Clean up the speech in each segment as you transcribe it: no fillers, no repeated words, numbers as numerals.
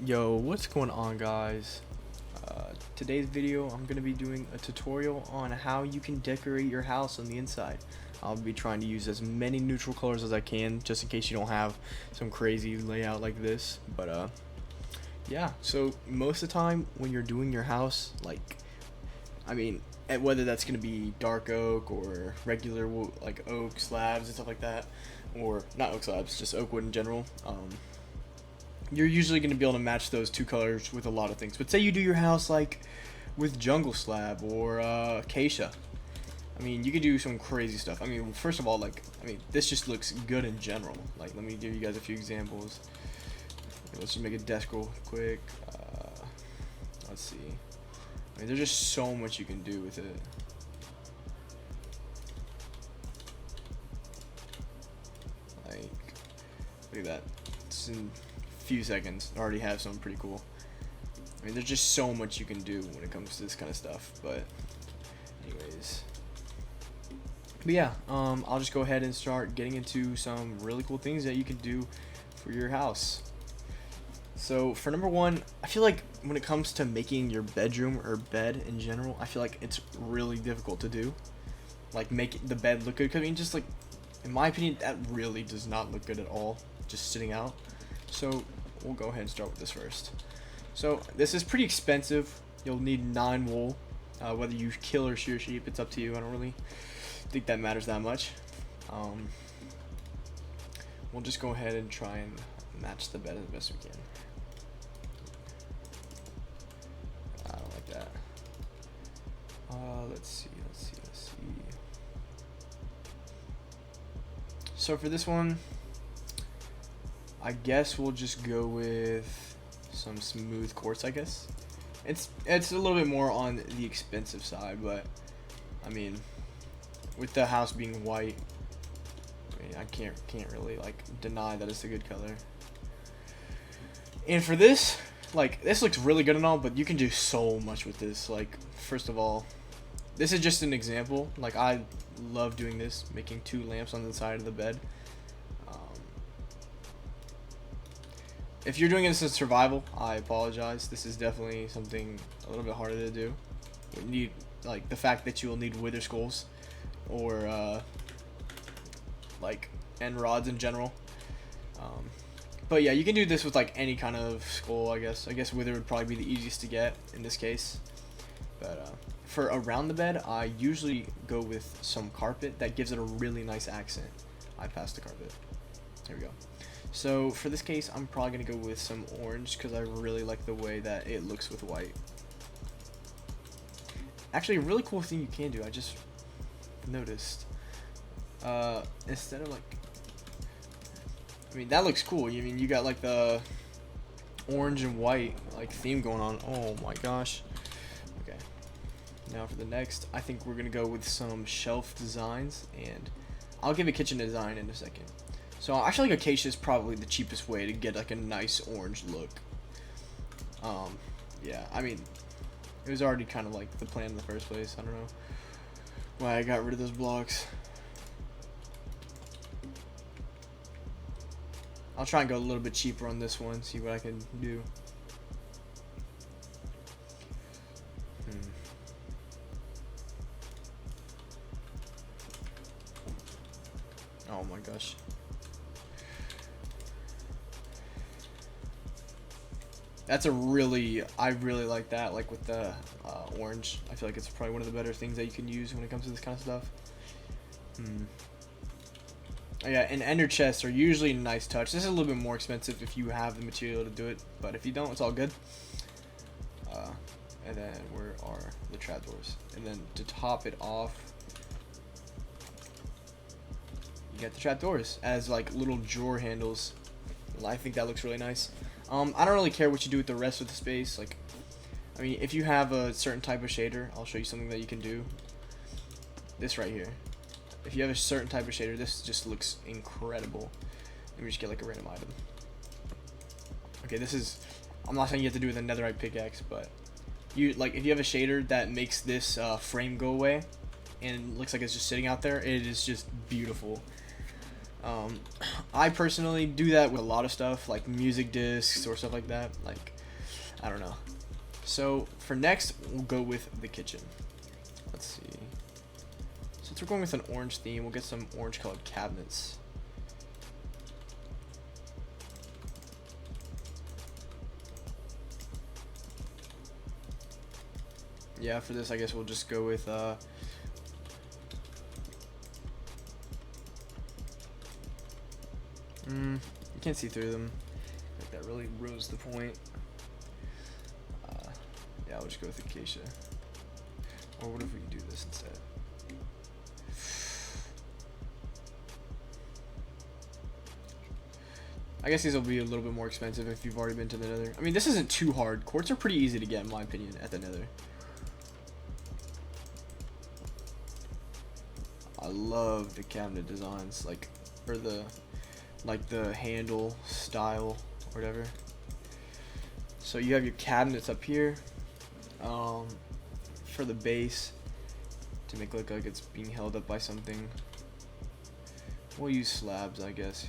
Yo, what's going on, guys? Today's video I'm going to be doing a tutorial on how you can decorate your house on the inside. I'll be trying to use as many neutral colors as I can, just in case you don't have some crazy layout like this. But yeah, so most of the time when you're doing your house, whether that's going to be dark oak or regular wood, like oak slabs and stuff like that, or not oak slabs, just oak wood in general, you're usually going to be able to match those two colors with a lot of things. But say you do your house like with jungle slab or acacia. I mean, you can do some crazy stuff. I mean, first of all, this just looks good in general. Like, let me give you guys a few examples. Let's just make a desk real quick. Let's see. I mean, there's just so much you can do with it. Like, look at that. It's in few seconds. I already have something pretty cool. I mean, there's just so much you can do when it comes to this kind of stuff. But anyways, yeah, I'll just go ahead and start getting into some really cool things that you can do for your house. So for number one, I feel like when it comes to making your bedroom or bed in general, I feel like it's really difficult to do. Like, make the bed look good. 'Cause I mean, just like, in my opinion, that really does not look good at all, just sitting out. So we'll go ahead and start with this first. So this is pretty expensive. You'll need 9 wool. Whether you kill or shear sheep, it's up to you. I don't really think that matters that much. We'll just go ahead and try and match the bed as best we can. I don't like that. Let's see. So for this one, I guess we'll just go with some smooth quartz. I guess it's a little bit more on the expensive side, but I mean, with the house being white, I mean, I can't really like deny that it's a good color. And for this, like, this looks really good and all, but you can do so much with this. Like, first of all, this is just an example. Like, I love doing this, making 2 lamps on the side of the bed. If you're doing this in survival, I apologize. This is definitely something a little bit harder to do. You need, like, the fact that you will need wither skulls or end rods in general. But yeah, you can do this with like any kind of skull, I guess. I guess wither would probably be the easiest to get in this case. But for around the bed, I usually go with some carpet that gives it a really nice accent. I passed the carpet. There we go. So for this case, I'm probably going to go with some orange because I really like the way that it looks with white. Actually, a really cool thing you can do, I just noticed. Instead of like, I mean, that looks cool. You mean, you got like the orange and white like theme going on. Oh my gosh. Okay. Now for the next, I think we're going to go with some shelf designs, and I'll give a kitchen design in a second. So I feel like acacia is probably the cheapest way to get like a nice orange look. Yeah, I mean, it was already kind of like the plan in the first place. I don't know why I got rid of those blocks. I'll try and go a little bit cheaper on this one, see what I can do. Oh my gosh. That's I really like that, like with the orange. I feel like it's probably one of the better things that you can use when it comes to this kind of stuff. Oh yeah, and ender chests are usually a nice touch. This is a little bit more expensive if you have the material to do it, but if you don't, it's all good. And then where are the trapdoors? And then to top it off, you get the trapdoors as like little drawer handles. I think that looks really nice. I don't really care what you do with the rest of the space. Like, I mean, if you have a certain type of shader, I'll show you something that you can do. This right here. If you have a certain type of shader, this just looks incredible. Let me just get like a random item. Okay, this is, I'm not saying you have to do with a netherite pickaxe, but you like, if you have a shader that makes this frame go away and it looks like it's just sitting out there, it is just beautiful. I personally do that with a lot of stuff, like music discs or stuff like that. Like, I don't know. So for next, we'll go with the kitchen. Let's see. Since we're going with an orange theme, we'll get some orange colored cabinets. Yeah, for this, I guess we'll just go with you can't see through them. Like, that really ruins the point. Yeah, I'll just go with acacia. Or what if we do this instead? I guess these will be a little bit more expensive if you've already been to the Nether. I mean, this isn't too hard. Quartz are pretty easy to get, in my opinion, at the Nether. I love the cabinet designs, like, or the handle style or whatever. So you have your cabinets up here for the base to make it look like it's being held up by something. We'll use slabs, I guess.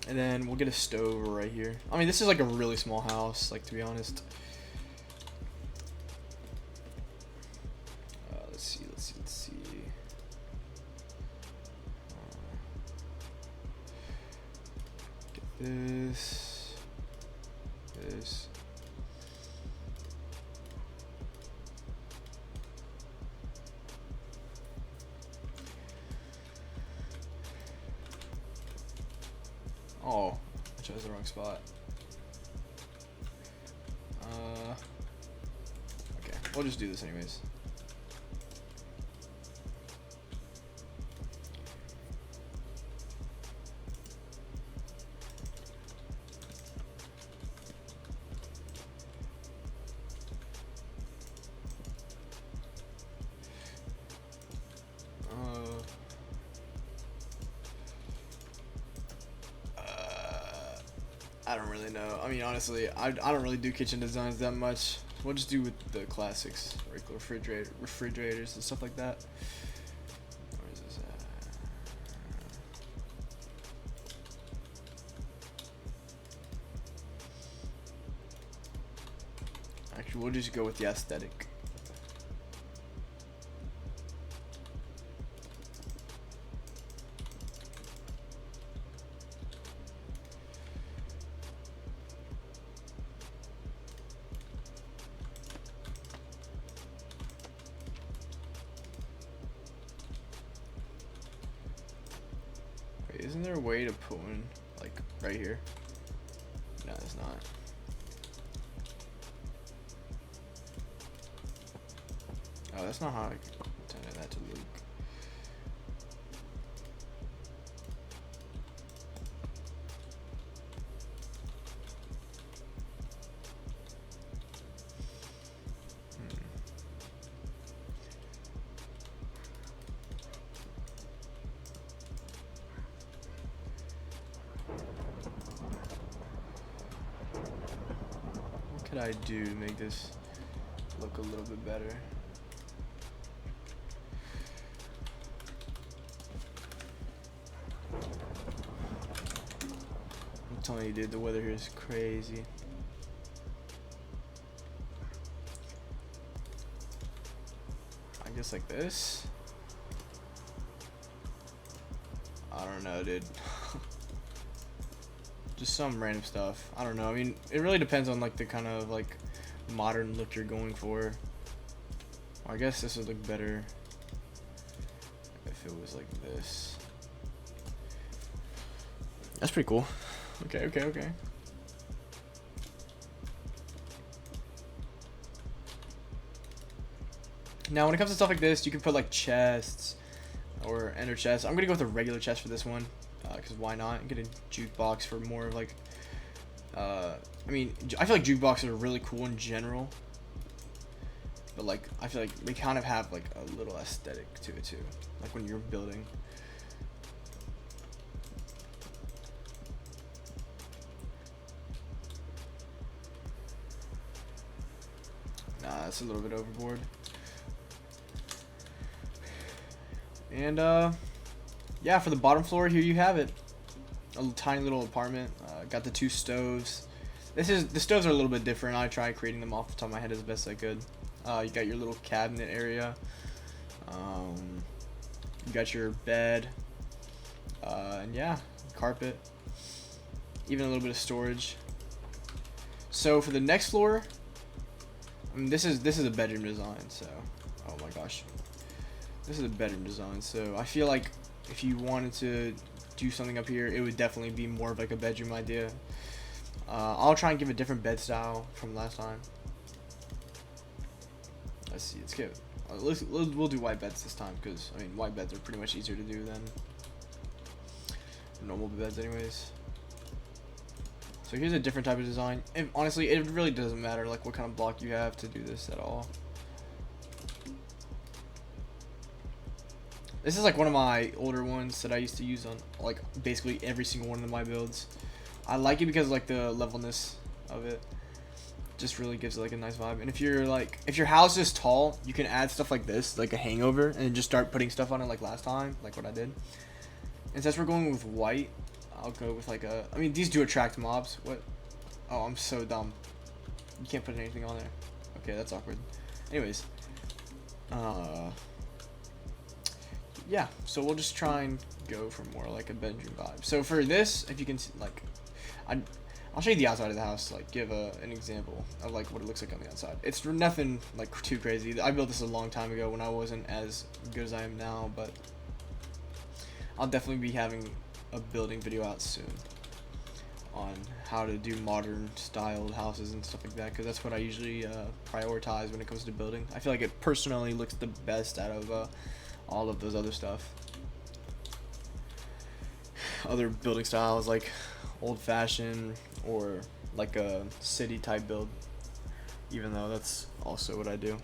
And then we'll get a stove right here. I mean, this is like a really small house, like, to be honest. Let's see. Get this. Oh, I chose the wrong spot. Okay, we'll just do this anyways. I don't really know. I mean, honestly, I don't really do kitchen designs that much. We'll just do with the classics, regular refrigerators and stuff like that. Where is this at? Actually, we'll just go with the aesthetic. Isn't there a way to put one, like, right here? No, it's not. Oh, that's not how I intended that to look. What could I do to make this look a little bit better? I'm telling you, dude, the weather here is crazy. I guess like this? I don't know, dude. Just some random stuff. I don't know. I mean, it really depends on like the kind of like modern look you're going for. I guess this would look better if it was like this. That's pretty cool. Okay. Now, when it comes to stuff like this, you can put like chests or ender chests. I'm gonna go with a regular chest for this one, because why not? Get a jukebox for more of like, I mean, I feel like jukeboxes are really cool in general, but like, I feel like they kind of have like a little aesthetic to it too, like when you're building. Nah, that's a little bit overboard. And yeah, for the bottom floor, here you have it. A tiny little apartment. Got the 2 stoves. The stoves are a little bit different. I tried creating them off the top of my head as best I could. You got your little cabinet area. You got your bed. And yeah, carpet. Even a little bit of storage. So for the next floor, I mean, this is a bedroom design. So, oh my gosh. This is a bedroom design, so I feel like if you wanted to do something up here, it would definitely be more of like a bedroom idea. I'll try and give a different bed style from last time. Let's see, let's get. We'll do white beds this time because I mean white beds are pretty much easier to do than normal beds, anyways. So here's a different type of design. And honestly, it really doesn't matter like what kind of block you have to do this at all. This is like one of my older ones that I used to use on like basically every single one of my builds. I like it because like the levelness of it just really gives it like a nice vibe. And if your house is tall, you can add stuff like this, like a hangover, and just start putting stuff on it like last time, like what I did. And since we're going with white, I'll go with like a. I mean, these do attract mobs. What? Oh, I'm so dumb. You can't put anything on there. Okay, that's awkward. Anyways, yeah, so we'll just try and go for more like a bedroom vibe. So for this, if you can see, like, I'll show you the outside of the house, like give an example of like what it looks like on the outside. It's nothing like too crazy. I built this a long time ago when I wasn't as good as I am now, but I'll definitely be having a building video out soon on how to do modern styled houses and stuff like that, because that's what I usually prioritize when it comes to building. I feel like it personally looks the best out of all of those other stuff. Other building styles like old-fashioned or like a city type build, even though that's also what I do.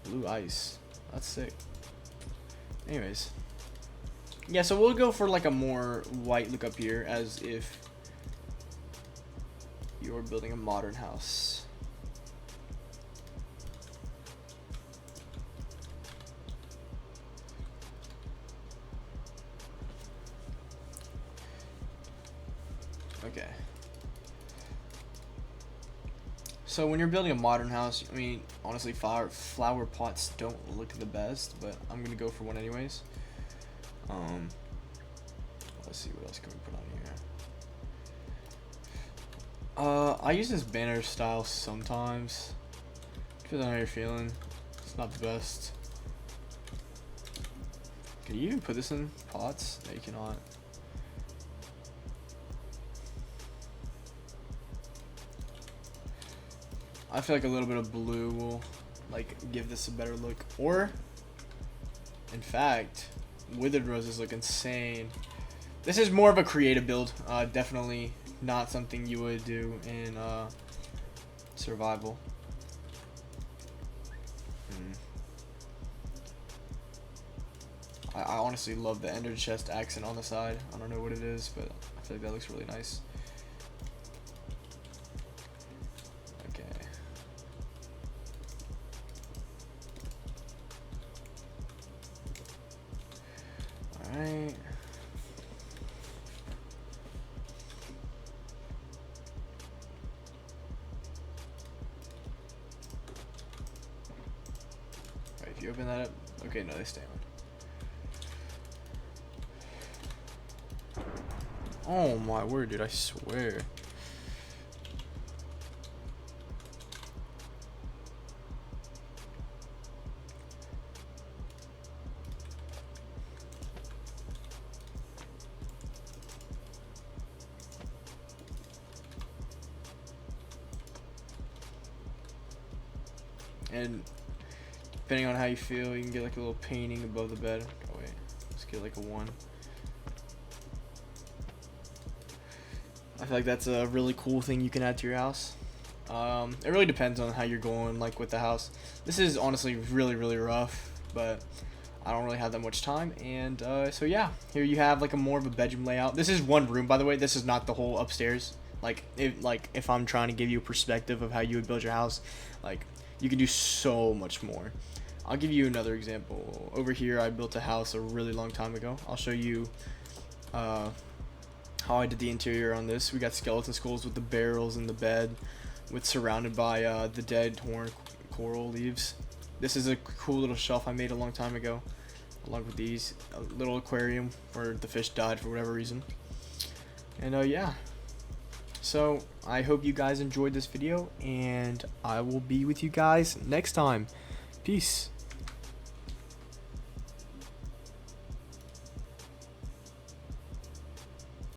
Blue ice, that's sick. Anyways, yeah, so we'll go for like a more white look up here, as if you're building a modern house. Okay. So when you're building a modern house, I mean, honestly, flower pots don't look the best, but I'm gonna go for one anyways. Let's see, what else can we put on here? I use this banner style sometimes. Depends on how you're feeling. It's not the best. Can you even put this in pots? No, you cannot. I feel like a little bit of blue will like give this a better look. Or, in fact, withered roses look insane. This is more of a creative build. Definitely not something you would do in survival. I honestly love the ender chest accent on the side. I don't know what it is, but I feel like that looks really nice. Alright. If you open that up, okay, no, they stay on. Oh my word, dude, I swear. And depending on how you feel, you can get like a little painting above the bed. Oh wait, let's get like a 1. I feel like that's a really cool thing you can add to your house. It really depends on how you're going like with the house. This is honestly really rough, but I don't really have that much time. And so yeah, here you have like a more of a bedroom layout. This is one room, by the way. This is not the whole upstairs. Like if I'm trying to give you a perspective of how you would build your house, like you can do so much more. I'll give you another example. Over here, I built a house a really long time ago. I'll show you how I did the interior on this. We got skeleton skulls with the barrels in the bed, with surrounded by the dead torn coral leaves. This is a cool little shelf I made a long time ago, along with these. A little aquarium where the fish died for whatever reason. And yeah. So I hope you guys enjoyed this video, and I will be with you guys next time. Peace.